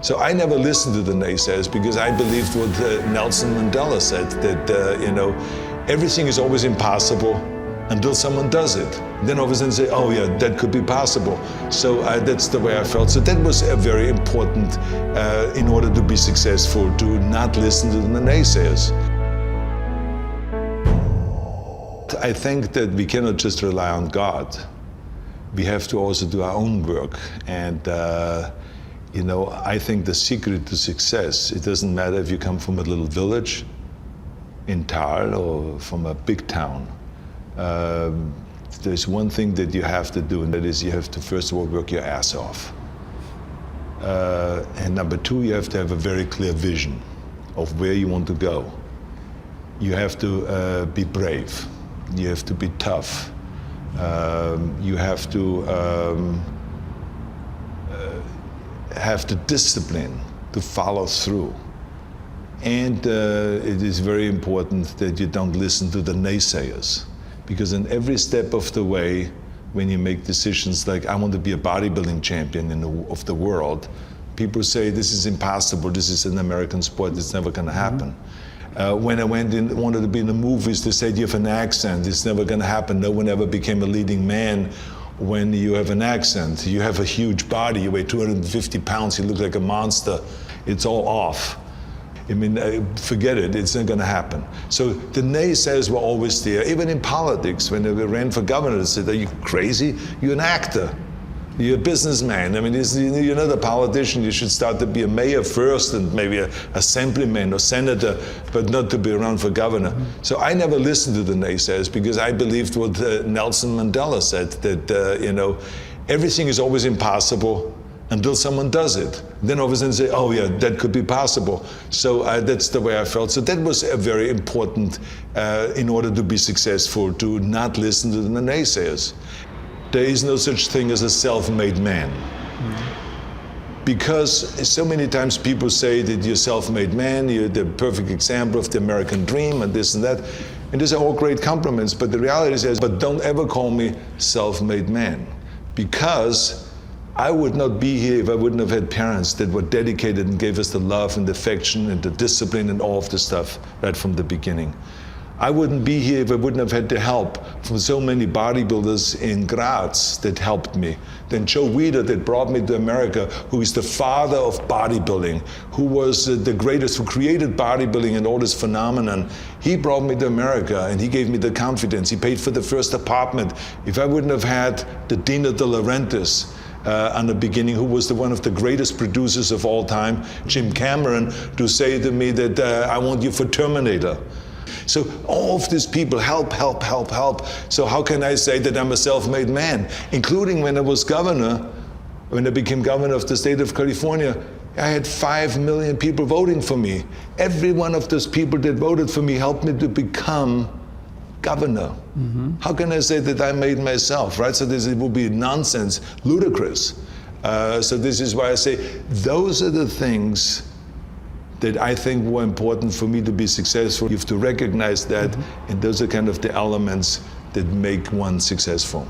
So I never listened to the naysayers because I believed what Nelson Mandela said, that everything is always impossible until someone does it. Then all of a sudden say, oh yeah, that could be possible. So that's the way I felt. So that was very important in order to be successful, to not listen to the naysayers. I think that we cannot just rely on God. We have to also do our own work. And I think the secret to success, it doesn't matter if you come from a little village in Tal or from a big town. There's one thing that you have to do, and that is you have to first of all work your ass off. And number two, you have to have a very clear vision of where you want to go. You have to be brave. You have to be tough. You have to have the discipline to follow through. And it is very important that you don't listen to the naysayers, because in every step of the way, when you make decisions like, I want to be a bodybuilding champion of the world, people say, this is impossible, this is an American sport, it's never going to happen. When I wanted to be in the movies, they said, you have an accent, it's never going to happen. No one ever became a leading man when you have an accent. You have a huge body, you weigh 250 pounds, you look like a monster. It's all off. I mean, forget it, it's not going to happen. So the naysayers were always there. Even in politics, when they ran for governor, they said, are you crazy? You're an actor. You're a businessman. I mean, you're not a politician. You should start to be a mayor first and maybe an assemblyman or senator, but not to be around for governor. Mm-hmm. So I never listened to the naysayers because I believed what Nelson Mandela said, that everything is always impossible until someone does it. Then all of a sudden say, oh yeah, that could be possible. So that's the way I felt. So that was very important in order to be successful, to not listen to the naysayers. There is no such thing as a self-made man. Mm-hmm. Because so many times people say that you're a self-made man, you're the perfect example of the American dream and this and that. And these are all great compliments, but the reality is, but don't ever call me self-made man. Because I would not be here if I wouldn't have had parents that were dedicated and gave us the love and the affection and the discipline and all of the stuff right from the beginning. I wouldn't be here if I wouldn't have had the help from so many bodybuilders in Graz that helped me. Then Joe Weider that brought me to America, who is the father of bodybuilding, who was the greatest, who created bodybuilding and all this phenomenon. He brought me to America and he gave me the confidence. He paid for the first apartment. If I wouldn't have had the Dino De Laurentiis on the beginning, who was one of the greatest producers of all time, Jim Cameron, to say to me that I want you for Terminator. So all of these people help. So how can I say that I'm a self-made man? Including when I was governor, when I became governor of the state of California, I had 5 million people voting for me. Every one of those people that voted for me helped me to become governor. Mm-hmm. How can I say that I made myself, right? So it would be nonsense, ludicrous. So this is why I say those are the things that I think were important for me to be successful. You have to recognize that, mm-hmm. and those are kind of the elements that make one successful.